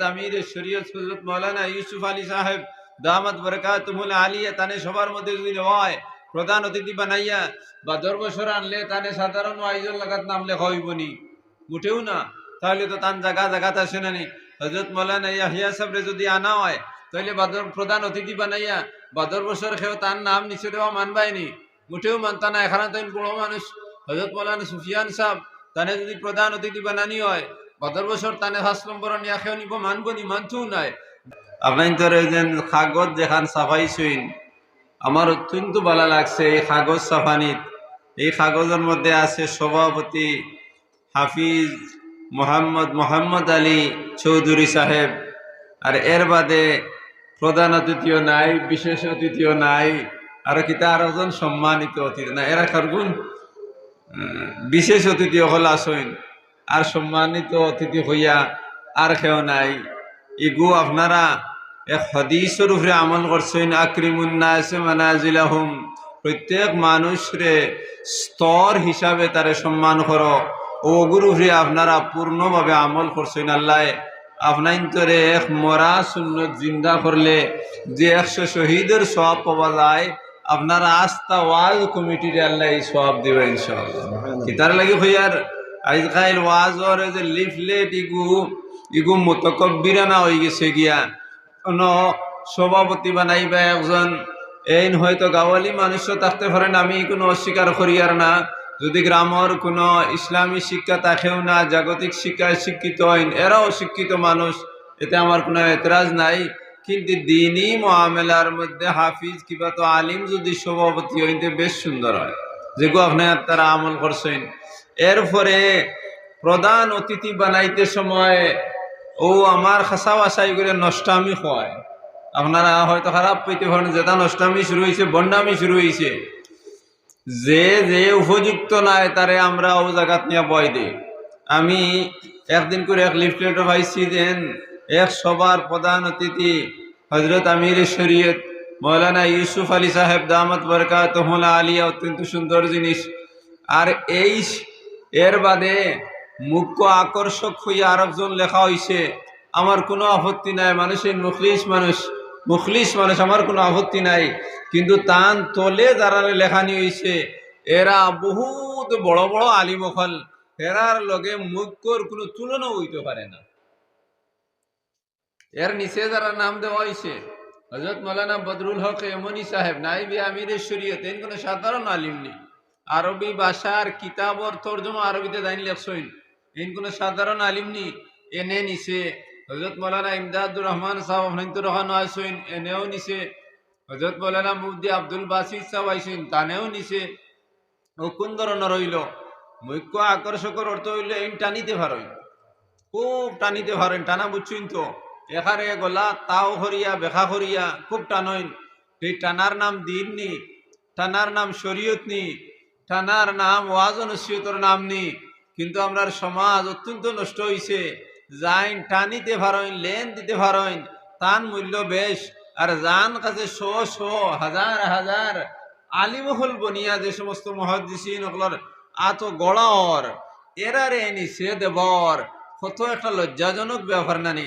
আমির শরীয়ত হযরত মাওলানা ইউসুফ আলী সাহেব দামাত বরকাতুহুল আলিয়া তানে সবার মধ্যে যদি হয় প্রধান অতিথি বানাইয়া বা দরবসর আনলে তানে সাধারণ ওয়াইজুল লাগাত নাম লেখা হইবনি মুঠেও না। তাহলে তো তান জায়গা জায়গাতে আসে না নি। হযরত মাওলানা ইয়াহিয়া সাহেবরে যদি আনা হয় তাহলে বাদর প্রধান অতিথি বানাইয়া বাদর বছর খেয়েও তার নাম নিচে দেওয়া মানবায়নি, মুঠেও মানতা না। এখানে তাই বড় মানুষ হযরত মাওলানা সুফিয়ান সাহেব তানে যদি প্রধান অতিথি বানানি হয় বদর বছর তানে 5 নম্বর নিয়ে খেয়ে নিব মানব নি, মানতেও নাই। আপনার তোর কাগজ যেখান সাফাইছইন আমার অত্যন্ত ভালো লাগছে। এই কাগজ সাফানিত এই কাগজের মধ্যে আছে সভাপতি হাফিজ মোহাম্মদ আলী চৌধুরী সাহেব, আর এর বাদে প্রধান অতিথিও নাই, বিশেষ অতিথিও নাই, আর কিতা আর একজন সম্মানিত অতিথি না। এরা কারগুন বিশেষ অতিথি হল আসইন, আর সম্মানিত অতিথি হইয়া আর কেউ নাই। ইগু আপনারা এক হাদিসের উপরে আমল করছেন, আকরিমুন নাস মানাজিলাহুম, প্রত্যেক মানুষরে স্তর হিসাবে তারে সম্মান করো। ওগুর উপরে আপনারা পূর্ণভাবে আমল করছেন। আল্লাহ আপনাইন্তরে এক মরা সুন্নত জিন্দা করলে যে 100 শহীদের সওয়াব পাওয়া যায়, আপনারা আস্থা ওয়াজ কমিটির আল্লাহ এই সওয়াব দিবে ইনশাআল্লাহ। কিতার লাগি হইয়ার আজকাল ওয়াজর যে লিফলেট ইগু মুতাকাব্বিরানা হয়ে গেছে গিয়া। কোন সভাপতি বানাইবা একজন এই হয়তো গাওয়ালি মানুষও থাকতে পারেন, আমি কোনো অস্বীকার করি আর না। যদি গ্রামের কোনো ইসলামী শিক্ষা থাকেও না, জাগতিক শিক্ষায় শিক্ষিত হইন, এরাও শিক্ষিত মানুষ, এতে আমার কোনো এতরাজ নাই। কিন্তু দিনই মুআমেলার মধ্যে হাফিজ কিবা তো আলিম যদি সভাপতি হইতে বেশ সুন্দর হয়, যেগুলো আপনার তারা আমল করছেন। এরপরে প্রধান অতিথি বানাইতে সময় ও আমার খাসা বাসাই করে নষ্টামি হয়। আপনারা হয়তো খারাপ পেতে পারেন, যেটা নষ্টামি শুরু হয়েছে, বন্ডামি শুরু হয়েছে। যে যে উপযুক্ত নাই তারে আমরা ও জায়গাত নিয়ে বয় দিই। আমি একদিন করে এক লিফলেট পাইছি দেন এক সবার প্রধান অতিথি হজরত আমির শরীয়ত মৌলানা ইউসুফ আলী সাহেব দামাত বরকাতুহুল আলিয়া, অত্যন্ত সুন্দর জিনিস। আর এর বাদে মুখ্য আকর্ষক হইয়া আরেকজন লেখা হইছে, আমার কোনো আপত্তি নাই, মানুষের মুখলিস মানুষ, আমার কোনো আপত্তি নাই। কিন্তু তান তলে যারা লেখানি হইছে এরা বহুত বড় বড় আলিম হল, এরার লগে মুখ্যর কোনো তুলনা হইতে পারে না। এর নিচে যারা নাম দেওয়া হয়েছে হযরত মাওলানা বদরুল হক এমনি সাহেব নাইবে আমির শরীয়ত, এন কোনো সাধারণ আলিম নেই। আরবি ভাষার কিতাবর তর্জমা আরবিতে দাইন লেখছইন, এন কোনো সাধারণ আলিম নেই। এনে নিছে হযরত মাওলানা ইমদাদুর রহমান সাহেব আপনাইতো রহানো আইসইন, এনেও নিছে। হযরত মাওলানা মুফতি আব্দুল বাসিত সাহেব আইসইন, তানেও নিছে। ও কোন ধরনের রইল মুখ্য আকর্ষকর অর্থ হইল এই টানিতে পারেন, খুব টানিতে পারেন। টানা বুঝছইন তো, এখানে গলা তাও করিয়া বেখা করিয়া খুব টানইন। এই টানার নাম দিন নি, টানার নাম শরীয়ত নি, টানার নাম ওয়াজ নসিহতর নাম নি। কিন্তু আমরার সমাজ অত্যন্ত নষ্ট হইছে। যাইন টানিতে পারেন, লেন দিতে পারেন, তান মূল্য বেশ। আর যান কাছে শো হাজার হাজার আলিমহল বনিয়া যে সমস্ত মুহাদ্দিসিন ওগুলোর আত গড়াওর এরারে নিছে দেবর, কত একটা লজ্জাজনক ব্যাপার নানি।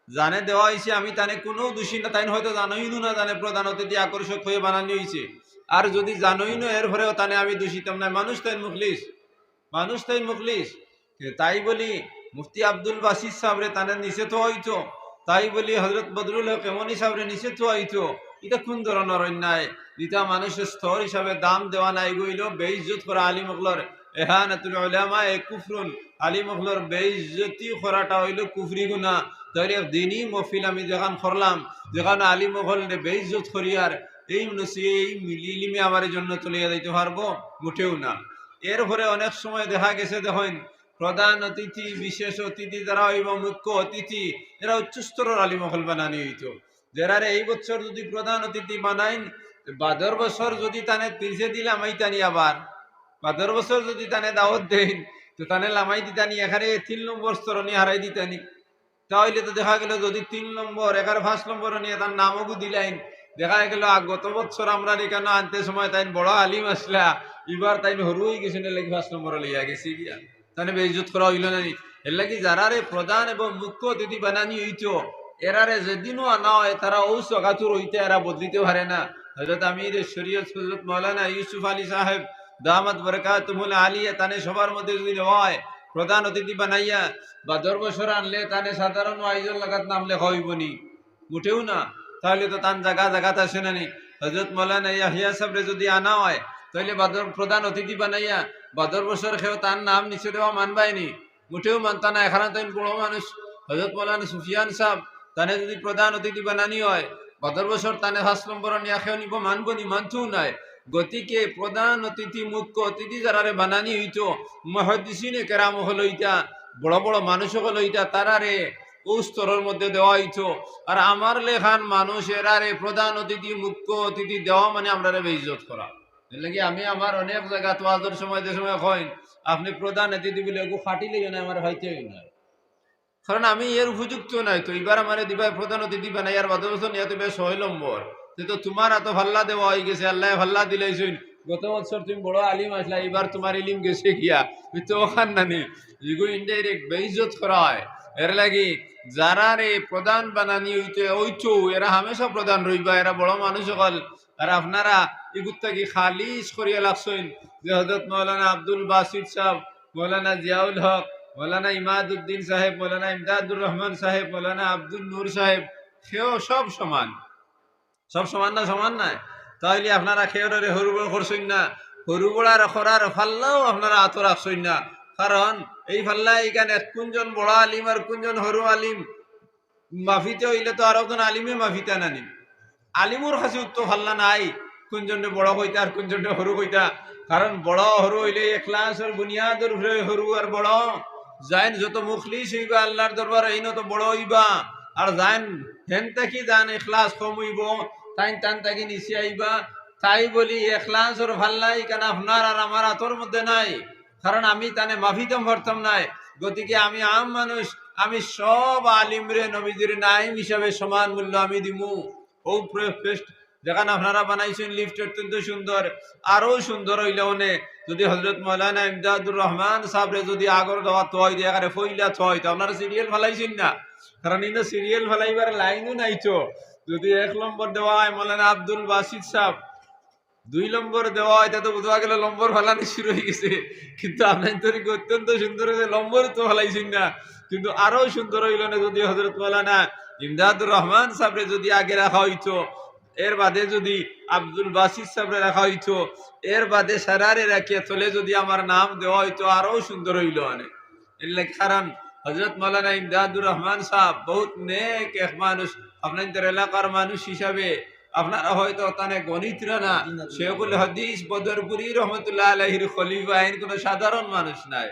জানে দেওয়া হয়েছে, আমি তানে কোনো দোষী না, তাই হয়তো জানোই না জানে প্রধান অতিথি আকর্ষক হয়ে বানানো হয়েছে। আর যদি জানোই না এর পরেও তানে আমি দোষিতাম না। মানুষ তাই মুখলিস, তাই বলি মুফতি আব্দুল বাসির সাহেবরে তানে নিষেধ হইতো, তাই বলি হজরত বদরুল হক এমনি সাহেবরে নিষেধ হইতো। এটা কোন ধরনের অন্যায়? যেটা মানুষের স্তর হিসাবে দাম দেওয়া নাই গইল, বেইজ্জত করা আলিম হকলর এহানাতুল উলামা এ কুফরুন, আলিম হকলর বেইজ্জতি করাটা হইল কুফরি গুনাহ। তাহলে দিনই মহফিল আমি যেখান করলাম, যেখানে আলিম হকল বেইজ্জত করিয়ার এই মিলিলিমে আমার জন্য চলে যাইতে পারবো? মোটেও না। এরপরে অনেক সময় দেখা গেছে দেখেন প্রধান অতিথি বিশেষ অতিথি যারা হইব মুখ্য অতিথি, এরা উচ্চস্তরের আলিম হকল বানানি হইতো। যারা এই বছর যদি প্রধান অতিথি বানাইন, বাদর বছর যদি তানে তিরছে দিলাম এই তানি, আবার বাদর বছর যদি তানে দাওয়াত দেন তো তানে লামাই দিতানি, এখানে 3 নম্বর স্তর নিয়ে হারাই দিতানি। তাহলে তো দেখা গেল যদি 3 নম্বর 5 নম্বর নিয়ে তার নামও দিলাইন, দেখা গেল গত বছর আমরা এখানে আনতে সময় তাই বড় আলিম আসলা, এবার তাই হরু হয়ে গেছে, 5 নম্বর লইয়া গেছি গিয়া, তাহলে বেইজ্জত করা হইল না। এর লাগি যারারে প্রধান এবং মুখ্য অতিথি বানানি হইতো এরারে যেদিনও আনা হয় তারা ও সগাতুর হইতে এরা বদলিতে পারে না। হযরত আমির শরীয়ত হযরত মাওলানা ইউসুফ আলী সাহেব দামাত বরকাতুহুল আলিয়া তানে সবার মধ্যে যদি হয় প্রধান অতিথি বানাইয়া বা দরবসর আনলে তানে সাধারণ আয়োজন লাগাত নামলে হইবনি মুঠেও না। তাহলে তো তান জায়গা জায়গাতে আসে না নি। হযরত মাওলানা ইয়াহিয়া সাহেবরে যদি আনা হয় তাহলে বাদর প্রধান অতিথি বানাইয়া বাদর বছর খেয়েও তার নাম নিচে দেওয়া মানবাইনি মুঠেও মানতা না। এখানে তাই বড় মানুষ হযরত মাওলানা সুফিয়ান সাহেব তানে যদি প্রধান অতিথি বানানি হয় বাদর বছর তানে 5 নম্বর নিয়া খেয়েও নিব মানবনি মানতেও নাই। গতিকে প্রধান অতিথি মুখ্য অতিথি যারারে বানানি হইতো মুহাদ্দিসিনে কেরাম হলো ইটা বড় বড় মানুষ হলো ইটা তারারে ও স্তরের মধ্যে দেওয়া হইতো। আর আমার লেখান মানুষ এরারে প্রধান অতিথি মুখ্য অতিথি দেওয়া মানে আমরা বেইজ্জত করা। লাগে আমি আমার অনেক জায়গা তো আদর সময় যে সময় কইন আপনি প্রধান অতিথি বলে এগু ফাটিলেই না আমার হইতেই নাই, কারণ আমি এর উপযুক্ত নাই। তো এবার আমার দিবাই প্রধান অতিথি বানাই আর বাদ বছর নিয়ে তুমি 6 নম্বর তো তোমার এত ভাল্লা দেওয়া হয়ে গেছে আল্লাহ ভাল্লা দিলেছেন। গত বছর তুমি বড় আলিম আসলা এবার তোমার ইলিম গেছে গিয়া তো ওখান নানি এগু ইনডাইরেক্ট বেইজ্জত করা হয়। এর লাগি যারা রে প্রধান বানানি হইতে ওইতো এরা হামেশা প্রধান রইবা, এরা বড় মানুষ সকল। আর আপনারা এগুত্তা কি খালিজ করিয়া লাগছেন যে হযরত মাওলানা আব্দুল বাসিত সাহেব, মাওলানা জিয়াউল হক, মাওলানা ইমাদউদ্দিন সাহেব, মাওলানা ইমদাদুর রহমান সাহেব, মাওলানা আব্দুল নূর সাহেব সেও সব সমান। সব সমান না? সমান নাই। তাহলে আপনারা খেয়ে হরুবড় করছেন না, হরুবড়ার খরার ফাল্লাও আপনারা আত রাখছেন না। কারণ এই ফাল্লা এখানে কোনজন বড় আলিম আর কোনজন হরু আলিম মাফিতে হইলে তো আর একজন আলিমে মাফিতে নানি আলিমুর কাছে উত্তর ফাল্লা নাই কোনজনে বড় হইতা আর কোনজনে হরু হইতা। কারণ বড় হরু হইলে এখলাসের বুনিয়াদের উপরে হরু আর বড় জাইন যত মুখলিস হইবা আল্লাহর দরবার এই তো বড় হইবা। আর জাইন হেন থাকি জান এখলাস কম হইব তাইন টান থাকি নিচে আইবা। তাই বলি এখলাসের ফাল্লাই কেন আপনার আর আমার হাতর মধ্যে নাই, কারণ আমি তানে মাফিতম পারতাম নাই। গতিকে আমি আম মানুষ, আমি সব আলিমরে নবীজির নাইম হিসাবে সমান মূল্য আমি দিমু। ও ফেস্ট যেখানে আপনারা বানাইছেন লিফট অত্যন্ত সুন্দর, আরো সুন্দর হইলে অনে যদি হযরত মাওলানা ইমদাদুর রহমান সাহেবরে যদি আগর দেওয়া তয় দিয়ে এখানে ফইলা থয় তো আপনারা সিরিয়াল ফেলাইছেন না, কারণ ইনো সিরিয়াল ফেলাইবার লাইনও নাই। তো যদি 1 নম্বর দেওয়া হয় মাওলানা আব্দুল বাসিত সাহেব, 2 নম্বর দেওয়া হয় তো বোঝা গেল নম্বর ফেলানি শুরু হয়ে গেছে। কিন্তু আপনার তরিকে অত্যন্ত সুন্দর হয়েছে, নম্বর তো ফেলাইছেন না। কিন্তু আরো সুন্দর হইল না যদি হযরত মাওলানা ইমদাদুর রহমান সাহেবরে যদি আগে রাখা হইতো, এর বাদে যদি আব্দুল বাসিত সাহেবরে রাখা হইতো, এর বাদে সারারে রাখিয়া চলে যদি আমার নাম দেওয়া হইতো আরো সুন্দর হইল অনেক। এর কারণ হযরত মাওলানা ইমদাদুর রহমান সাহেব বহুত নেক এক মানুষ। আপনাদের এলাকার মানুষ হিসাবে আপনারা হয়তো তানে গণিতরা না, শেখুল হাদিস বদরপুরি রহমতুল্লাহ আলাইহির খলিফা আইন কোন সাধারণ মানুষ নাই।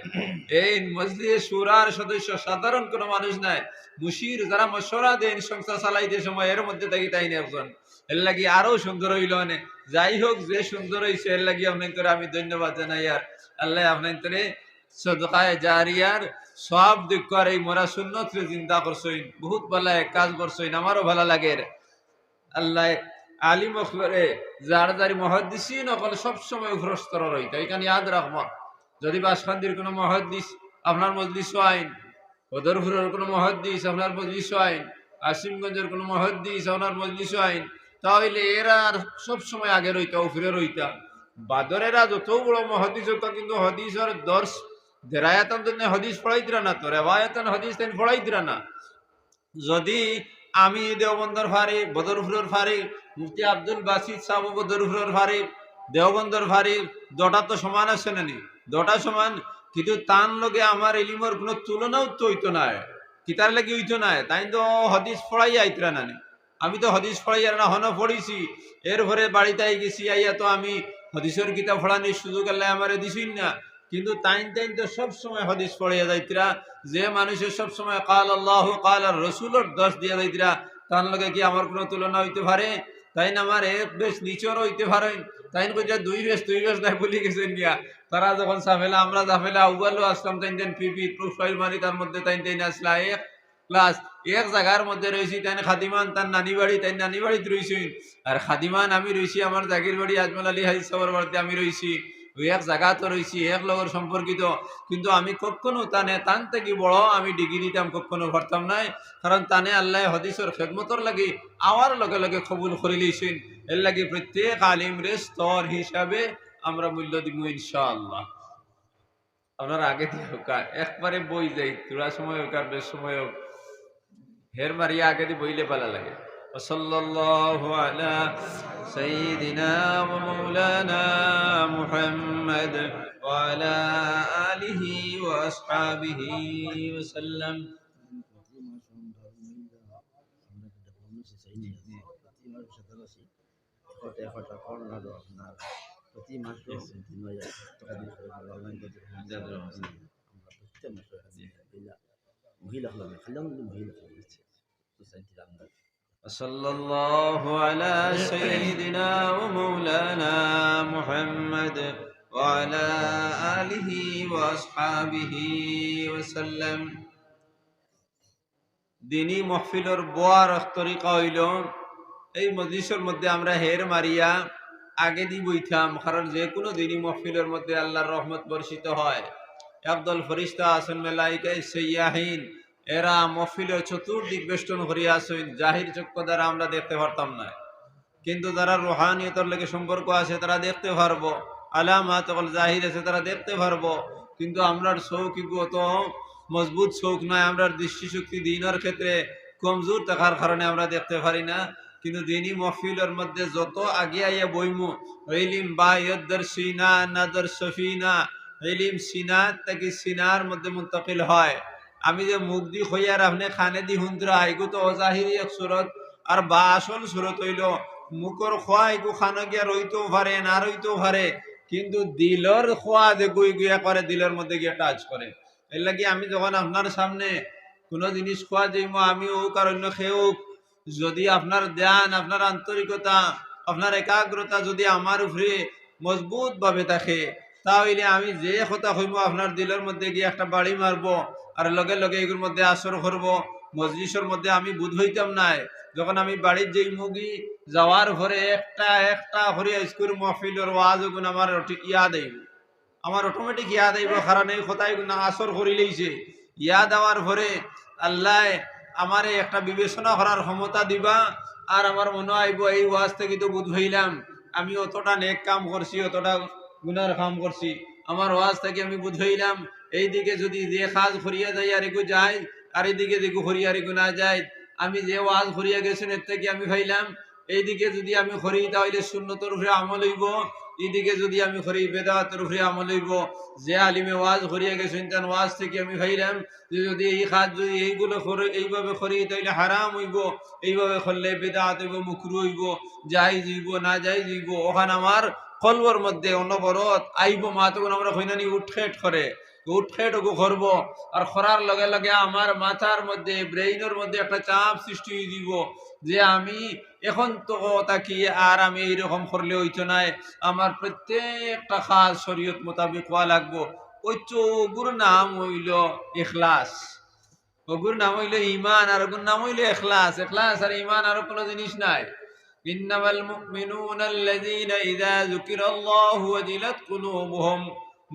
এই মজলিসে শুরার সদস্য সাধারণ কোন মানুষ নাই। মুশির যারা মশওরা দেন সংস্থা চালাইতে সময় এর মধ্যে থাকি তাই না একজন। এর লাগি আরো সুন্দর হইল অনেক। যাই হোক যে সুন্দর হইছে এর লাগি আপনাদের আমি ধন্যবাদ জানাই। আর আল্লাহ আপনাদের সদকায়ে জারিয়ার সব দিক করে এই মরা সুন্নত রে চিন্তা করছইন, বহুত ভালো এক কাজ করছইন, আমারও ভালো লাগে। আল্লাহ আলিম অখলরে যার যারি মুহাদ্দিসিন অকল সবসময় উপরস্তর রইতে এখানে ইয়াদ রাখবা। যদি বাসখান্দির কোনো মুহাদ্দিস আপনার মজলিস আইন, বদরপুরের কোনো মুহাদ্দিস আপনার মজলিস আইন, আসিমগঞ্জের কোনো মুহাদ্দিস আপনার মজলিস আইন, তাহলে এরা সবসময় আগে রইতা উপরে রইতা। বাদরেরা যত বড় মুহাদ্দিস হতো কিন্তু হদিসের দর্শ দেরায়াতান জন্য হদিস পড়াইতরা না, তো রেওয়ায়াতান হদিস তেন পড়াইতরা না। যদি আমি দেওবন্দর ফারি বদরপুরের ফারি, মুফতি আব্দুল বাসিত সাহেব বদরপুরের ফারি, দেওবন্দর ফারি, দটা তো সমান আছে নানি, দটা সমান। কিন্তু তান লগে আমার ইলিমর কোনো তুলনাও তো হইতো নাই, কিতার লাগে হইতো নাই। তাই তো হদিস পড়াই আইতরা নানি। আমি তো হদিস পড়াই আর না হন পড়িছি, এরপরে বাড়িতে আই গেছি, আইয়া তো আমি হদিসের কিতাব পড়ানোর সুযোগ আল্লাহ আমারে দিছই না। কিন্তু তাইন তো সবসময় হদিস পড়িয়া যাইতরা। যে মানুষের সবসময় কাল আল্লাহ কাল আর রসুলের দোষ দিয়া যাইতরা, তার লগে কি আমার কোনো তুলনা হইতে পারে? তাই না আমার এক বেশ নিচর হইতে পারে। তাই না 2 বেশ নাই বলি গেছেন গিয়া। তারা যখন সাফেলা আমরা জাফেলা উবালো আসলাম তাই পিপি প্রোফাইল মারি, তার মধ্যে তাই আসলা এক ক্লাস এক জায়গার মধ্যে রয়েছি। তাই খাদিমান তার নানি বাড়ি, তাই নানি বাড়িতে রয়েছি। আর খাদিমান আমি রয়েছি আমার জাগির বাড়ি আজমল আলী হাজি সাহেবের বাড়িতে আমি রয়েছি। ওই এক জায়গাতে রয়েছি এক লগর সম্পর্কিত, কিন্তু আমি কখনো তান থেকে বড় আমি ডিগ্রি দিতাম কখনো পারতাম নাই, কারণ তানে আল্লাহ হদিসর খেদমতর লাগি আওয়ার লগে লগে কবুল করে লিছেন। এর লাগি প্রত্যেক আলিম রে স্তর হিসাবে আমরা মূল্য দিব ইনশাআল্লাহ। আপনার আগে দিয়ে হোক একবারে বই যাই, তোরা সময় হোক আর বেশ সময় হোক, হের মারিয়া আগে দিয়ে বইলে পালা লাগে। সাল্লাল্লাহু আলা সাইয়্যিদিনা ওয়া মাওলানা মুহাম্মদ ওয়া আলা আলিহি ওয়া আসহাবিহি ওয়া সাল্লাম। প্রতি মাসে টাকা দিয়ে অনলাইন মহিলা হলো খালাম মহিলা সোসাইটির আন্ডার। সাল্লাল্লাহু আলা সাইয়্যিদিনা ওয়া মাওলানা মুহাম্মদ ওয়া আলা আলিহি ওয়া আসহাবিহি ওয়া সাল্লাম। দিনী মাহফিলের বড় তরিকা হইল এই মজলিসের মধ্যে আমরা হের মারিয়া আগে দি বইতাম, কারণ যে কোনো দিনী মাহফিলের মধ্যে আল্লাহর রহমত বর্ষিত হয়। একদল ফেরেশতা আছেন মালায়েকা সাইয়্যাহিন, এরা মাহফিলের চতুর্দিক বেষ্টন করিয়া আছেন, জাহির চক্ষু দ্বারা আমরা দেখতে পারতাম না, কিন্তু যারা রুহানিয়তের লগে সম্পর্ক আছে তারা দেখতে পারবো, আলামাত জাহির আছে তারা দেখতে পারবো, কিন্তু আমরার চৌক অত মজবুত চৌক নয়, আমরার দৃষ্টিশক্তি দিনের ক্ষেত্রে কমজোর থাকার কারণে আমরা দেখতে পারি না। কিন্তু দিনী মাহফিলের মধ্যে যত আগে আইয়া বইমু, ইলম বা ইয়াদর্শিনা নাদর সফিনা, ইলম সিনা থেকে সিনার মধ্যে মুন্তাকিল হয়। আমি যে মুখ দি হইয়ার আপনি খানে দি হুন্দরা এগু তো অজাহিরি এক সুরত, আর বা আসল সুরত হইল মুখর খোয়া এগু খানা গিয়া রইতেও পারে না রইতেও পারে, কিন্তু দিলর খোয়া যে গুই গুয়া করে দিলের মধ্যে গিয়ে টাচ করে। এর লাগি আমি যখন আপনার সামনে কোনো জিনিস খোয়া যাইমো, আমি হোক আর অন্য খেয়ে, যদি আপনার ধ্যান আপনার আন্তরিকতা আপনার একাগ্রতা যদি আমার উপরে মজবুত ভাবে থাকে, তাহলে আমি যে কথা হইব আপনার দিলের মধ্যে গিয়ে একটা বাড়ি মারবো, আর লগে লগে এগুলোর মধ্যে আসর করবো। মজলিসের মধ্যে আমি বুধ হইতাম নাই, যখন আমি বাড়ির যেই মুগি যাওয়ার পরে একটা একটা হরিয়া স্কুল মহফিলের ওয়াজ গুণ আমার ইয়াদ আইব, আমার অটোমেটিক ইয়াদ আইব, কারণ এই কথাই গুণ আসর করি লইছে। ইয়াদ আওয়ার পরে আল্লাহ আমারে একটা বিবেচনা করার ক্ষমতা দিবা, আর আমার মনে আইব এই ওয়াজ থেকে তো বুধ হইলাম আমি অতটা নেক কাম করছি, অতটা গুনার কাম করছি, আমার ওয়াজ থেকে আমি বুধ হইলাম এইদিকে যদি যে কাজ করিয়া যাই আর একটু যাই, আর এইদিকে দেখু করিয়া আর একটু না যাই, আমি যে ওয়াজ করিয়া গেছেন এর থেকে আমি ভাইলাম এইদিকে যদি আমি করি তাহলে শূন্যতর উপরে আমল হইব, এইদিকে যদি আমি করি বেদাতের উপরে আমল হইব। যে আলিমে ওয়াজ করিয়া গেছেন তার ওয়াজ থেকে আমি ভাইলাম যে যদি এই কাজ যদি এইগুলো এইভাবে করি তাহলে হারাম হইব, এইভাবে করলে বেদাত হইব, মুকরু হইব, জায়েজ হইব না জায়েজ হইব। ওখানে আমার কলবর মধ্যে অনবরত আইব মা, তখন আমরা কইনানি উঠখেট করে উঠখেট ওগু করবো, আর করার লগে লগে আমার মাথার মধ্যে ব্রেইনের মধ্যে একটা চাপ সৃষ্টি হয়ে দিব যে আমি এখন তো তাকি আর আমি এইরকম করলে হইতো নাই, আমার প্রত্যেকটা কাজ শরীয়ত মোতাবেক হওয়া লাগবো। ওই ওগুর নাম হইল ইখলাস, ওগুর নাম হইল ইমান, আর ওগুর নাম হইল ইখলাস। ইখলাস আর ইমান আর কোনো জিনিস নাই। ইন্নামাল মুমিনুনা আল্লাযীনা ইযা যুকিরাল্লাহু ওয়াজিলাত কুলুবুহুম,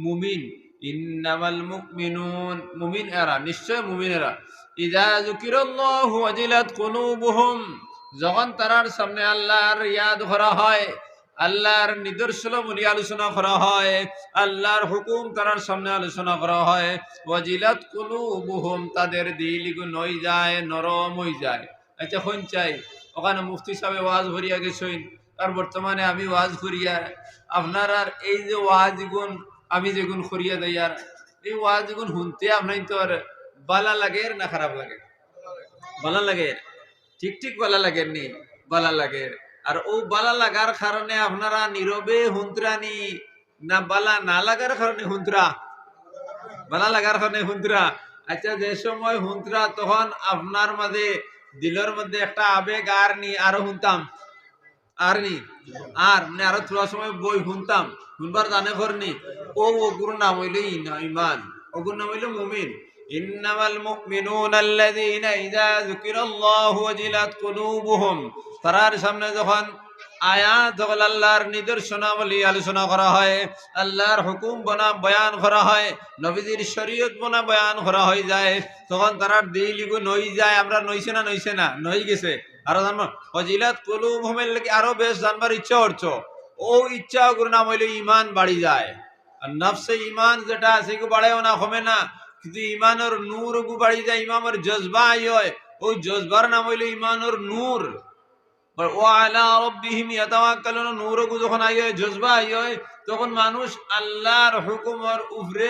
মুমিন ইন্নামাল মুমিনুন, মুমিন এরা, নিশ্চয় মুমিন এরা, ইযা যুকিরাল্লাহু ওয়াজিলাত কুলুবুহুম, যখন তারার সামনে আল্লাহর ইয়াদ করা হয়, আল্লাহর নিদর্শনাবলী আলোচনা করা হয়, আল্লাহর হুকুম তারার সামনে আলোচনা করা হয়, ওয়াজিলাত কুলুবুহুম, তাদের দিল নই যায়, নরম হয়ে যায়। আচ্ছা কোন চাই ওখানে মুফতি সাহেব ওয়াজ করিয়া গেছেন, আর বর্তমানে আমি ওয়াজ করিয়া আপনার আর এই যে ওয়াজ গুণ আমি যেগুন করিয়া দেই, আর এই ওয়াজ গুণ শুনতে আপনার তো আর বালা লাগে না খারাপ লাগে? বালা লাগে, ঠিক ঠিক বালা লাগে নি, বালা লাগে। আর ও বালা লাগার কারণে আপনারা নীরবে হুন্তরানি না বালা না লাগার কারণে হুন্তরা? বালা লাগার কারণে হুন্তরা। আচ্ছা যে সময় হুন্তরা তখন আপনার মাঝে দিলের মধ্যে একটা আবেগ আর নি, আরো শুনতাম আর নি, আর মানে আরো থোড়া সময় বই শুনতাম, শুনবার জানে করনি। ও ওগুর নাম হইল ইমান, ওগুর নাম হইল মুমিন। ইন্নামাল মুমিনুনা আল্লাযীনা ইযা যুকিরাল্লাহু ওয়াজিলাত কুলুবুহুম, তারার সামনে যখন আয়াত হল আল্লাহর নিদর্শনাবলী আলোচনা করা হয়, আল্লাহর হুকুম বয়ান করা হয়, নবীজির শরীয়ত বয়ান করা হয়ে যায়, তখন তারা দিলিগু নই যায়। আমরা নইছে না নই গেছে। আরো জানবো ফজিলাত কুলুবহুমের লাগি আরো বেশ জানবার ইচ্ছা করছো। ও ইচ্ছা গুরু নাম হইলে ইমান বাড়ি যায়। আর নফসে ইমান যেটা আছে গু বাড়ায়ও না, কমে না, কিন্তু ইমানের নূর গু বাড়ি যায়। ইমামের জজবা হয়, ওই জজবার নাম হইলে ইমানের নূর। নূর গু যখন আই হয়, জজবা আই হয়, তখন মানুষ আল্লাহর হুকুমের উপরে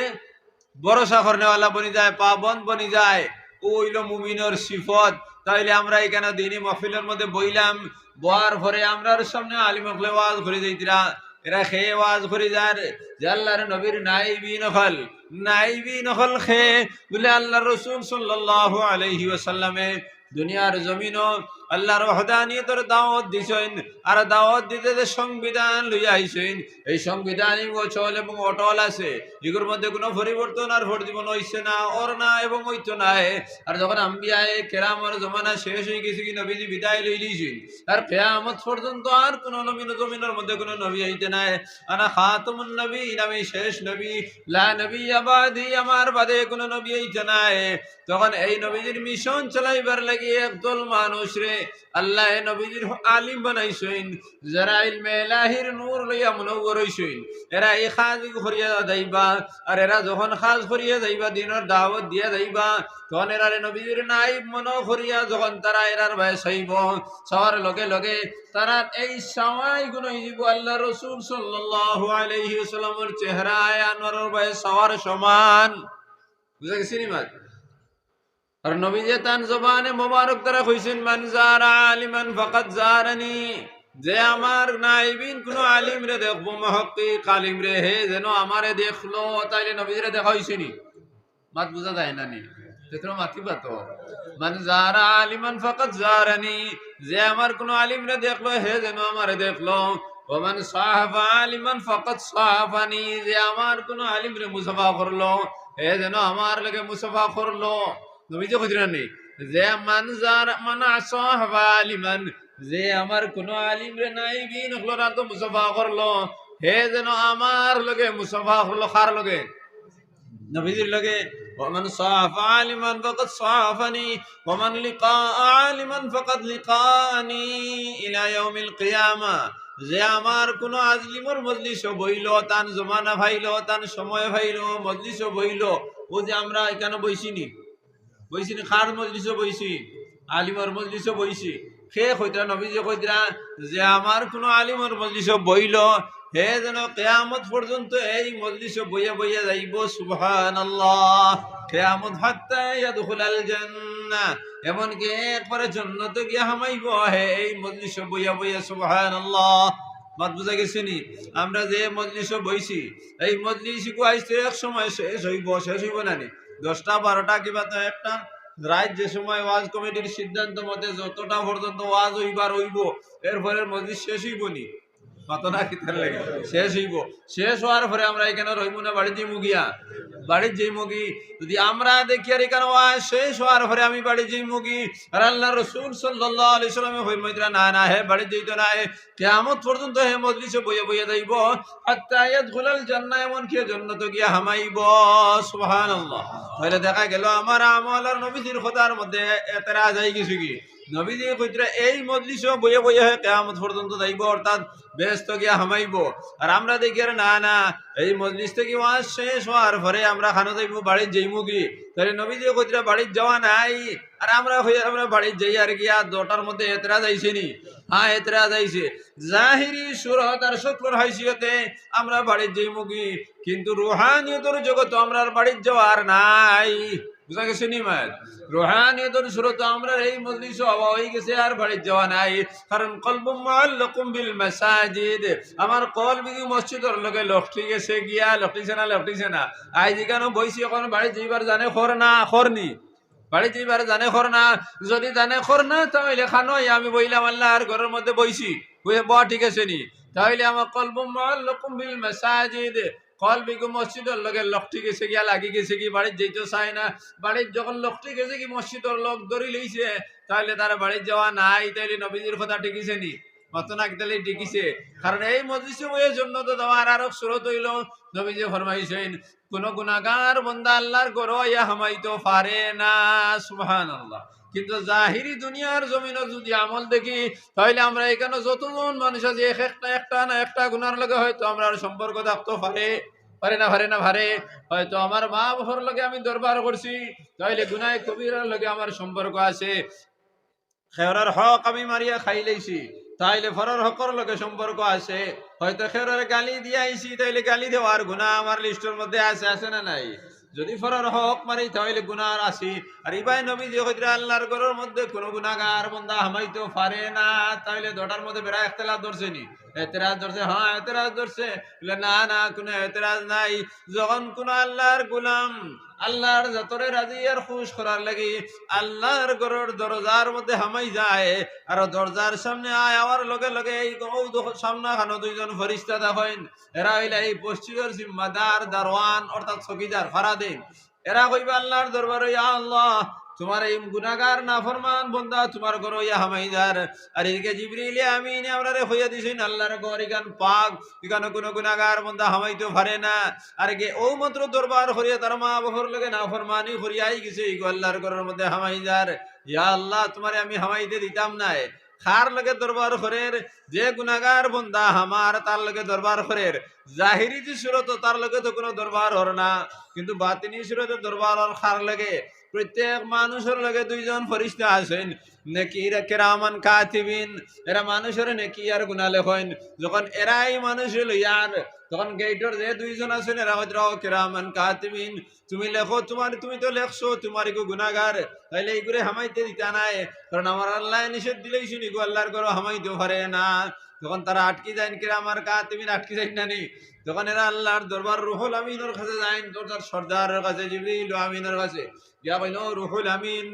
ভরসা করনেওয়ালা বনি যায়, পাবন বনি যায়। ও হইল মুমিনের সিফত। তাইলে আমরা এখানে দিনী মহফিলের মধ্যে বইলাম, বয়ার পরে আমরার সামনে আলিমকলে ওয়াজ করে যাইতিরা, এরা খেয়ে ওয়াজ করে যার যে আল্লাহর নবীর নাইবি নকল খেয়ে বলে আল্লাহ রসুল সাল্লাল্লাহু আলাইহি ওয়াসাল্লামে দুনিয়ার জমিনও আল্লাহর ওয়াহদানিয়তের দাওয়াত দিছেন। আর দাওয়াত দিতে যে সংবিধান লইয়া আইছেন, এই সংবিধান অচল এবং অটল আছে। এগুলোর মধ্যে কোনো পরিবর্তন আর পরিবর্তন হইছে না, ওর না এবং হইতো নাই। আর যখন আম্বিয়ায়ে কেরামের জমানা শেষ হয়ে গেছে, কি নবীজি বিদায় লই লিছেন, আর কিয়ামত পর্যন্ত আর কোন নবী জমিনের মধ্যে কোনো নবী হইতে নাই। আনা খাতামুন নবীন, আমি শেষ নবী, লা নবী আবাদি, আমার বাদে কোনো নবী হইতে নাই। তখন এই নবীজির মিশন চালাইবার লাগি একদল মানুষ রে আল্লাহ নবীজির আলিম বানাইছেন, যারা ইলমে ইলাহির নূর লইয়া মুনওয়র হইছেন। এরা এই কাজ করিয়া যাইবা, আর এরা যখন কাজ করিয়া যাইবা, দিনের দাওয়াত দিয়া যাইবা, তখন এরা নবীজির নাইব মনো করিয়া যখন তারা এরার বয়স হইব, সবার লগে লগে তারা এই সময় গুণ হইব আল্লাহ রসুল সাল্লাল্লাহু আলাইহি ওয়াসাল্লামের চেহারায় আনোয়ারের বয়স সবার সমান। বুঝা গেছি নি মাত? আর নবীজি তান জবানে মোবারক দ্বারা কইছেন, মান যারা আলিমান ফাকাদ যারানি, যে আমার নাইবিন কোন আলিম রে দেখবো, মুহাক্কিক আলিম রে, হে যেন আমারে দেখলো। তাইলে নবীজিরে দেখা হইছেনি? মাত বুঝা যায় না নি? তেতরা মাতিবা তো, মান যারা আলিমান ফাকাদ যারানি, যে আমার কোন আলিম রে দেখলো, হে যেন আমারে দেখলো। ওমান সাহাবা আলিমান ফাকাদ সাহাবানি, যে আমার কোন আলিম রে মুসাফা করলো, হে যেন আমার লগে মুসাফা করলো। নবীজি কইলেন নি যে মান সাহাবা আলিমান, যে আমার কোন আলিম রে নাইবিন হলো না তো মুসাফা করলো, হে যেন আমার লগে মুসাফা করলো। কার লগে? নবীজির লগে। ওমান সাহাবা আলিমান ফাকাদ সাহাবানি, ওমান লিকা আলিমান ফাকাদ লিকানি ইলা ইয়াউমিল কিয়ামা, যে আমার কোন আজলিমর মজলিস বইল, তান জমানা ভাইল, তান সময় ভাইল, মজলিস বইল। ও যে আমরা এখানে বইছিনি, খার মজলিসও বইছি, আলিমর মজলিসও বইছি। সে কইতরা নবীজি কইতরা যে আমার কোন আলিমর মজলিস বইল, হে যেন কিয়ামত পর্যন্ত এই মজলিস বইয়া বইয়া যাইব। সুবহানাল্লাহ। কিয়ামত হাত্তা ইয়াদখুলাল জান্নাহ, এমন কি একবারে জান্নাতে গিয়া হামাইব, হে এই মজলিস বইয়া বইয়া। সুবহানাল্লাহ। মাত বুঝা গেছে নি? আমরা যে মজলিস বইছি, এই মজলিস গো আইছে এক সময় শেষ হইব না নি? 10টা 12টা কিবা তো একটা রাত, যে সময় ওয়াজ কমিটির সিদ্ধান্ত মতে যতটা পর্যন্ত ওয়াজ হইবার হইব, এরপরে মজলিস শেষ হইব নি? কতটা কিতার লাগে শেষ হইব। শেষ হওয়ার পরে আমরা এখানে রইব না, বাড়ি যাই মুগিয়া, বাড়ির যেই মুগি। যদি আমরা দেখি আর এখানে ওয়াজ শেষ হওয়ার পরে আমি বাড়ি যেই মুগি, আর আল্লাহ রসুল সাল্লাল্লাহু আলাইহি সাল্লামে ফরমাইতরা না না, হে বাড়ি যাইতো না, কিয়ামত পর্যন্ত হে মজলিসে বইয়া বইয়া যাইব, হাত্তা ইয়াদখুলাল জান্নাহ, এমন কি জান্নাতে গিয়া হামাইব। সুবহানাল্লাহ। তাহলে দেখা গেল আমার আমল আর নবীজির কথার মধ্যে এতরাজ আই কিছু কি? নবীজি কইতরা এই মজলিসে বইয়া বইয়া কিয়ামত পর্যন্ত যাইব, অর্থাৎ ব্যস্ত গিয়া হামাইব। আর আমরা দেখি আর না না, এই মজলিস থেকে ওয়াজ শেষ হওয়ার পরে আমরা খানো যাইব, বাড়ির যাইমু কি? তাহলে নবীজি কইতরা বাড়ির যাওয়া নাই। আর আমরা বাড়ির যাই আর গিয়া 2টার মধ্যে এতরাজ আইছে নি? হ্যাঁ, এতরাজ আইছে। জাহিরি সুরত আর শক্লর হাইসিয়তে আমরা বাড়ির যাইমু কি, কিন্তু রুহানিয়তের জগৎ আমরা বাড়ির যাওয়ার নাই। বুঝা গেছে নি মাত? রুহানিয়তের সুরত আমরা এই মজলিস হওয়া হয়ে গেছে, আর বাড়ির যাওয়া নাই। কারণ কলবু মুআল্লাকুম বিল মাসাজিদ, আমার কলবি মসজিদের লগে লটকি গেছে গিয়া। লটকিছে না আই যেখানে বইছি, এখন বাড়ি যাইবার জানে খর না, খরনি বাড়ি যাইবার জানে খর না। যদি জানে খর না, তাহলে খানোই আমি বইলাম আল্লাহর ঘরের মধ্যে বইছি, বইয়ে বা ঠিক আছে নি? তাহলে আমার কলবু মুআল্লাকুম বিল মাসাজিদ, কলবি মসজিদের লগে লকটি গেছে গিয়া, লাগি গেছে কি, বাড়ির যেতে চায় না। বাড়ির যখন লকটি গেছে কি, মসজিদের লোক ধরি লইছে, তাহলে তারা বাড়ির যাওয়া নাই। তাইলে নবীজির কথা ঠিকিছে নি? মাত্র নাক দালে ডিকিছে। কারণ এই মজলিসে বইয়ের জন্য তো দেওয়ার আরো সুরত হইল নবীজি ফরমাইছেন কোন গুনাহগার বান্দা আল্লাহর ঘর ইয়া হামাইতো পারে না। সুবহানাল্লাহ। কিন্তু জাহিরি দুনিয়ার জমিনে যদি আমল দেখি তাহলে আমরা এখানে যতজন মানুষ আছে একটা না একটা গুনার লগে হয়তো আমরা সম্পর্ক থাকতে পারে হয়তো আমার মা বাবার লগে আমি দরবার করছি তাইলে গুনায় কবিরার লগে আমার সম্পর্ক আছে। খেরার হক আমি মারিয়া খাই লাইছি তাইলে ফরার হকর লগে সম্পর্ক আছে। হয়তো খেরার গালি দিয়ে আইছি তাইলে গালি দেওয়ার গুনাহ আমার লিস্টের মধ্যে আছে না নাই? যদি ফরার হক মারি তাহলে গুনার আসি। আর ইবাই নবী যে হইরা আল্লাহর ঘরের মধ্যে কোন গুনাহগার বান্দা হামাইতে পারে না তাইলে দটার মধ্যে বেড়া ইখতিলাফ ধরছে নি? এতরাজ ধরছে, হ্যাঁ এতরাজ ধরছে। না কোনো এতরাজ নাই। যখন কোন আল্লাহর গোলাম আল্লাহর যতরে রাজি আর খুশ করার লাগি আল্লাহর ঘরের দরজার মধ্যে হামাই যায় আর দরজার সামনে আয় আওয়ার লগে লগে এই সামনা খানো দুইজন ফরিস্তা দেখেন, এরা হইলে এই পশ্চিমের জিম্মাদার দারওয়ান অর্থাৎ চকিদার ফারাদিন। এরা কইবা আল্লাহর দরবারে ইয়া আল্লাহ তোমার এই গুনাহগার নাফরমান বান্দা তোমার ঘর ইয়া হামাইদার। আর এদিকে জিবরিল আমিন আমরারে হইয়া দিছেন আল্লাহর ঘর ইগান পাক, ইগানো কোন গুনাহগার বান্দা হামাইতে পারে না। আর গে ও মাত্র দরবার করিয়া তার মা বাবার লগে নাফরমানি করিয়াই গেছে এই আল্লাহর ঘরের মধ্যে হামাইদার। ইয়া আল্লাহ তোমারে আমি হামাইতে দিতাম না। খার লগে দরবার করের যে গুনাহগার বান্দা আমার তার লগে দরবার করের জাহিরি যে সুরত তার লগে তো কোনো দরবার হর না, কিন্তু বাতিনি সুরতে দরবার হর খার লগে। প্রত্যেক মানুষের লগে দুইজন ফরিস্তা আছেন নেকির কিরামান কাতিবিন, এরা মানুষের নেকি আর গুনাহ লেখেন। যখন এরাই মানুষ লইয়ার তখন গেটর যে দুইজন আছেন এরা হয়তো কিরামান কাতিবিন, তুমি লেখো তুমি তো লেখছো তোমার ইগো গুনাহগার তাইলে এইগুলো হামাইতে দিতা নাই। কারণ আমার আল্লাহ নিষেধ দিলেই শুনি গো আল্লাহর ঘর হামাইতে পারে না। তখন তারা আটকি যায় কিরামান কাতিবিন আটকি যায় না নি। তখন এরা আল্লাহর দরবার রুহুল আমিনের কাছে যায়, দরজার সর্দারের কাছে জিবরিল আমিনের কাছে গিয়া কইল রুহুল আমিন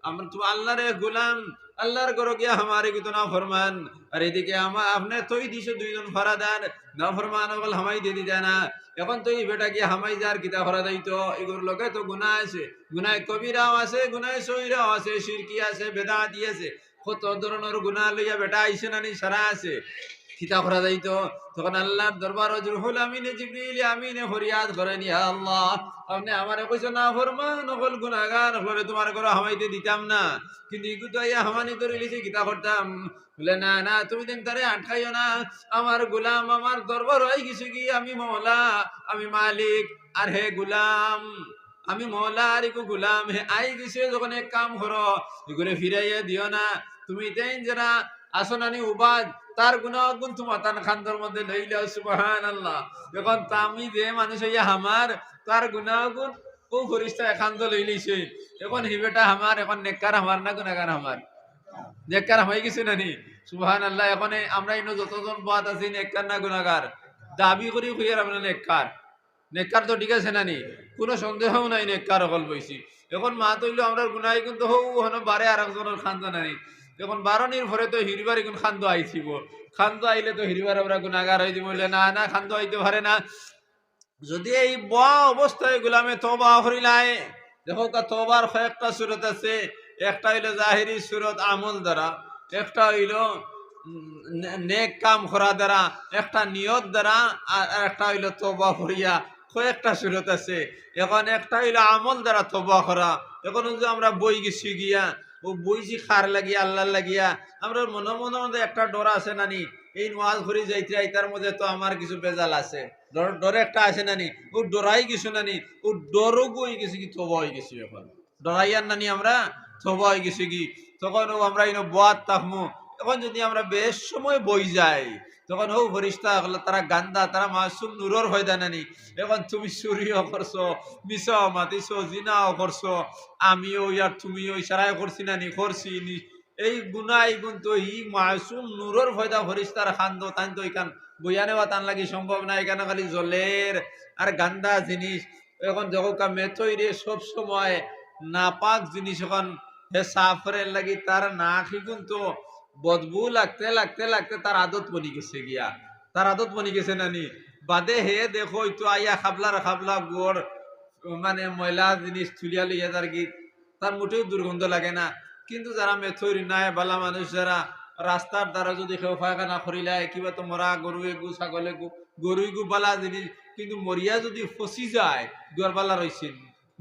আমরা তো আল্লাহর গোলাম, আল্লাহর ঘর গিয়া আমারে কিন্তু না ফরমান। আর এদিকে আপনি তৈ দিছে দুইজন ফরাদার না ফরমান বল হামাই দিয়ে দিতে না। এখন তো এই বেটা গিয়া হামাই যার কিতা ফরা যাইতো এগুলোর লগে তো গুনাহ আছে, গুনাহ কবিরাও আছে, গুনাহ সগীরাও আছে, শিরকি আছে, বেদাতি আছে, কত ধরনের গুনাহ লইয়া বেটা আইছে না নি সারা আছে কিতা করা যাইতো। তখন আল্লাহর দরবার রুহুল আমিনে জিবরিল আমিনে ফরিয়াদ করেন ইয়া আল্লাহ আপনি আমারে কইছো না ফরমান নকল গুনাহগার হলে তোমার ঘর হামাইতে দিতাম না, কিন্তু ইগু তো ইয়া হামানি ধরে লিছি কিতা করতাম। বলে না তুমি দিন তারে আটকাইও না, আমার গোলাম আমার দরবার হয়ে গেছে কি আমি মওলা আমি মালিক আর হে গোলাম আমি মওলা আর ইগু গোলাম হে আই গেছে যখন এক কাম করো এগুলো ফিরাইয়া দিও না। তুমি দেন যারা আসনানি উবাদ তার গুণ তোমার তার খান্দর মধ্যে লইলে সুবহানাল্লাহ। এখন আমি যে মানুষ হইয়া আমার তার গুণ ও ফরিস্তা খান্দ লইলিছে। এখন হিবেটা আমার এখন নেককার আমার না গুনাহগার আমার? নেককার হয়ে গেছে না নি? সুবহানাল্লাহ। এখন আমরা ইনো যতজন বাদ আছি নেককার না গুনাহগার? দাবি করি হইয়ার আমরা নেককার তো ঠিক আছে না নি? কোনো সন্দেহও নাই নেককার হল বইছি। এখন মা তৈল আমরা গুনাই কিন্তু হৌ হনো বারে আর একজনের খান্দ নাই। এখন বারণির ভরে তো হিরিবার এখন খান্দ আইছিব, খান্দ আইলে তো হিরিবার আমরা গুনাহগার হয়ে দিব। না খান্দ আইতে পারে না। যদি এই বয়া অবস্থায় গুলামে তওবা করিলাই দেখো তওবার কয়েকটা সুরত আছে। একটা হইলো জাহিরি সুরত আমল দ্বারা, একটা হইলো নেক কাম করা দ্বারা, একটা নিয়ত দ্বারা, আর একটা হইলো তওবা করিয়া। কয়েকটা সুরত আছে। এখন একটা হইলো আমল দ্বারা তওবা করা। এখন যে আমরা বই গেছি গিয়া ও বইছি খার লাগিয়া আল্লাহর লাগিয়া আমরা মনে মধ্যে একটা ডর আছে নানি এই ওয়াজ করি যাইতে তার মধ্যে তো আমার কিছু বেজাল আছে, ডরে একটা আছে নানি ও ডরাই কিছু নানি ও ডরও গই গেছি কি তওবা হয়ে গেছি। এখন ডরাইয়ার নানি আমরা তওবা হয়ে গেছি কি তখন ও আমরা ইনো বাত তাহমু। এখন যদি আমরা বেশ সময় বই যাই তখন ও ফরিস্তা তারা গান্দা তারা মাসুম নূরর হয় নানি। এখন তুমি চুরিও করছো, মিছাও মাতিছো, জিনাও করছো, আমিও ইয়ার তুমিও ইশারায় করছি নানি করছি এই গুনাহ গুণ তো ই মাসুম নূরর ফয়দা ফরিস্তার খান্দ তান তো এখান বইয়া নেওয়া তান লাগি সম্ভব না। এখানে খালি জলের আর গান্দা জিনিস। এখন যখন মেথই রে সব সময় নাপাক জিনিস এখন হে সাফরের লাগি তার নাকি কিন্তু বদবু লাগতে তার আদত বনি গেছে গিয়া, তার আদত বনি গেছে নানি। বাদে হে দেখো তো আইয়া খাবলা গোড় মানে ময়লা জিনিস তুলিয়া লইয়া তার কি তার মোটেও দুর্গন্ধ লাগে না। কিন্তু যারা মেথরি নাই বালা মানুষ যারা রাস্তার দ্বারা যদি কেউ পায়খানা করিলায় কিবা তো মরা গরু এগু ছাগল এগু গরু এগু বালা জিনিস, কিন্তু মরিয়া যদি ফসি যায় দুয়ার বালা রয়েছে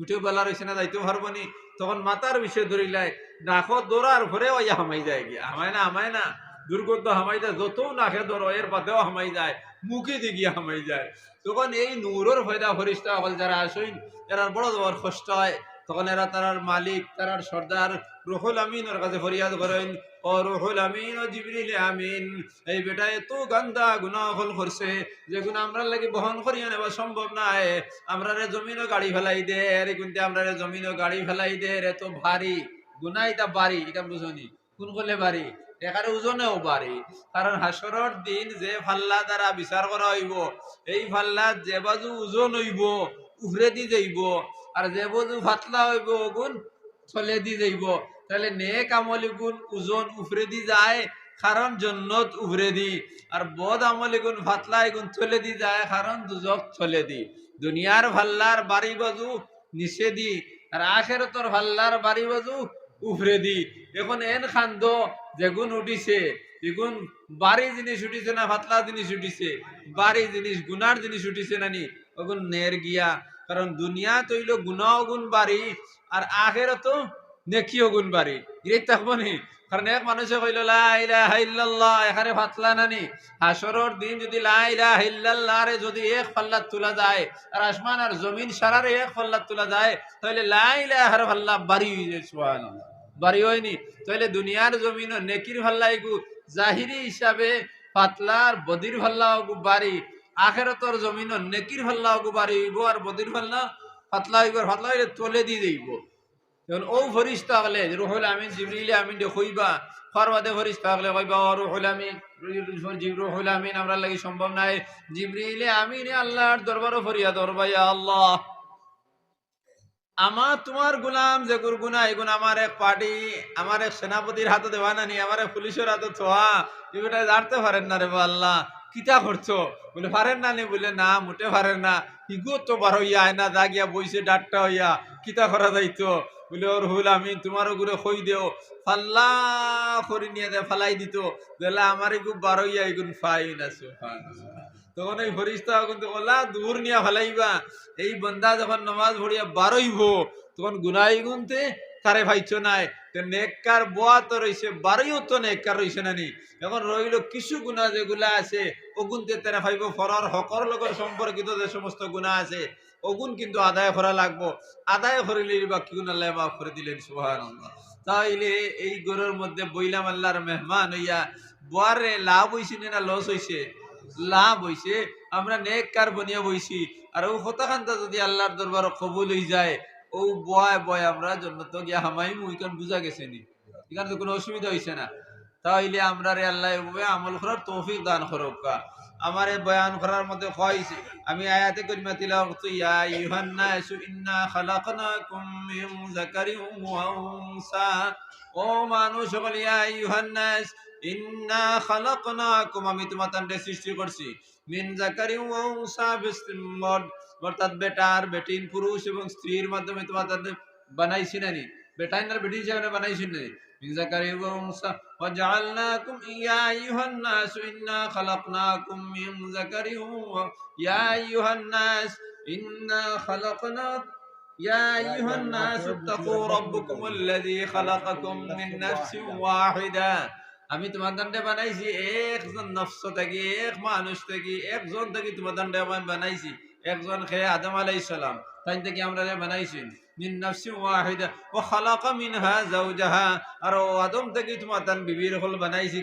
উঠেও বালা রয়েছে না যাইতেও পারবো নি, তখন মাথার বিষয় ধরিলায় নাকত দৌড়ার ঘরে ওই হামাই যায় গিয়া হামায় না দুর্গন্ধ হামাই যায়, যত নাকে ধরো এর বাদেও হামাই যায়, মুখে দিয়ে গিয়া হামাই যায়। তখন এই নূরের ফয়দা ফরিস্তা হল যারা আসেন এরা বড় বড় কষ্ট হয়, তখন এরা তারার মালিক তারার সর্দার রুহুল আমিনের কাছে ফরিয়াদ করেন, ও রুহুল আমিন ও জিবরিল আমিন, এই বেটা এত গান্দা গুনাহ হল করছে যে গুনাহ আমরা লাগি বহন করিয়া নেওয়া সম্ভব নয়, আমরা রে জমিনও গাড়ি ফেলাই দে রে, কিন্তু আমরা রে জমিনও গাড়ি ফেলাই দে রে, তো ভারী গুনাহ এটা বাড়ি, এটা বুঝনি কোন করলে বাড়ি এখানে ওজনেও বাড়ি, কারণ হাসরের দিন যে ফাল্লা দ্বারা বিচার করা হইব এই ফাল্লা যে বাজু ওজন হইব উফরে দি যাইব, আর যে বাজু ফাতলা হইব ওগুন চলে দি যাইব। তাহলে নেক আমলি গুণ ওজন উফরে দি যায় কারণ জন্নত উফরে দি, আর বদ আমলি গুণ ফাতলা এগুন চলে দি যায় কারণ দুজক চলে দি। দুনিয়ার ফাল্লার বাড়ি বাজু নিচে দি, আর আখেরাতের ফাল্লার বাড়ি বাজু উফরে দি। এখন এন খান্দ যেগুন উঠিছে এগুন বাড়ি জিনিস উঠিছে না ফাতলা জিনিস উঠিছে, বাড়ি জিনিস গুনার জিনিস উঠিছে নানি ওগুন নের গিয়া, কারণ দুনিয়া তৈল গুনাও গুণ বাড়ি আর আখেরাতো নেকিও গুণ বাড়ি, এই থাকবো নি, কারণ এক মানুষে কইল লা ইলাহা ইল্লাল্লাহ এখানে ফাতলা নানি, হাসরের দিন যদি লা ইলাহা ইল্লাল্লাহ রে যদি এক পাল্লা তোলা যায় আর আসমান আর জমিন সারারে এক পাল্লা তোলা যায়, তাহলে লা ইলাহার পাল্লা বাড়ি হয়ে যায়, সুবহানাল্লাহ বাড়ি হয়নি। তাহলে দুনিয়ার জমিন নেকির পাল্লা এগু জাহিরি হিসাবে পাতলার বদির পাল্লা ওগু বাড়ি, আখেরাতের জমিন নেকির পাল্লা ওগু বাড়ি হইব আর বদির পাল্লা পাতলা হইব, পাতলা হইলে তোলে দিয়ে যাইব। যখন ও ফরিস্তা হলে রুহুল আমিন জিবরিল আমিন দেখইবা ফরওয়াদে ফরিস্তা হলে কইবা ও রুহুল আমিন, রুহুল আমিন আমরা লাগি সম্ভব নাই, জিবরিল আমিন আল্লাহর দরবারে ফরিয়াদ করবা ইয়া আল্লাহ আমার তোমার গুলাম যে গুনা এগুন আমার এক পার্টি আমার এক সেনাপতির হাতে দেওয়া না নি, আমার এক পুলিশের হাতে ছোয়া এগুলো জানতে পারেন না রে আল্লাহ, কিতা করছো বলে পারেন না নি, বলে না মোটে পারেন না, ইগো তো বার হইয়া আয়না দা গিয়া বইছে ডাক্তার হইয়া কিতা করা যাইতো, বলে ওর হুল আমি তোমারও ঘুরে খই দেও ফাল্লা করি নিয়ে দে ফালাই দিত, বলে আমার এগু বার হইয়া এগুন ফাই না। তখন এই ফরিস্তা কিন্তু ওলা দূর নিয়ে ফেলাইবা, এই বন্দা যখন নমাজ পড়িয়া বারইব তখন গুনাই গুনতে কারে ভাইছো নাই, নেককার বোয়া তো রয়েছে বারইও তো নেককার রয়েছে নানি, এখন রইল কিছু গুণা যেগুলা আছে ওগুনতে তেরা ভাইব ফরর হকর লগর সম্পর্কিত যে সমস্ত গুণা আছে ওগুন কিন্তু আদায় করা লাগবো, আদায় করিলে বা কি গুণ আল্লাহ মাফ করে দিলেন, সুবহানাল্লাহ। তাইলে এই গরুর মধ্যে বইলাম আল্লাহর মেহমান হইয়া বোয়ারে লাভ হইছে না লস হইছে, লাভ হইছে, আমরা নেক কার বনিয়া বইছি, আর ও হতাকান্তা যদি আল্লাহর দরবার কবুল হয়ে যায় ও বয় বয় আমরা জন্নত গিয়া হামাইমু, ইকান বুঝা গেছে নি, এখানে তো কোনো অসুবিধা হইছে না। তাইলে আমরা রে আল্লাহ আমল করার তৌফিক দান করুক। আমার এই বয়ান করার মধ্যে কইছে আমি আয়াতে কারিমা তিলাওয়াত করছি, ইয়া আইয়ুহান নাসু ইন্না খালাকনাকুম মিন যাকারিন ওয়া উনসা, ও মানুষ সকল, ইয়া আইয়ুহান নাস ইন্না খালাকনাকুম আমি তোমাদের সৃষ্টি করছি, মিন যাকারিন ওয়া উনসা অর্থাৎ বেটা আর বেটিন পুরুষ এবং স্ত্রীর মাধ্যমে তোমাদের বানাইছি নানি, বেটা আর বেটি হিসেবে বানাইছি নানি, من ذكر وأنثى وجعلناكم يا أيها الناس إنا خلقناكم من ذكر يا أيها الناس إنا خلقنا يا أيها الناس اتقوا ربكم الذي خلقكم من نفس واحدة আমি তোমাদের বানাইছি একজন নফস থেকে এক মানুষ থেকে একজন থেকে তোমাদের বানাইছি, একজন খেয়ে আদম আলাইহিস সালাম তাই থেকে আমরা বানাইছি মিন নাফসিন ওয়াহিদা ওয়া খালাকা মিনহা যাওজাহা, আর আদম থেকে তোমাদের বিবির হল বানাইছি।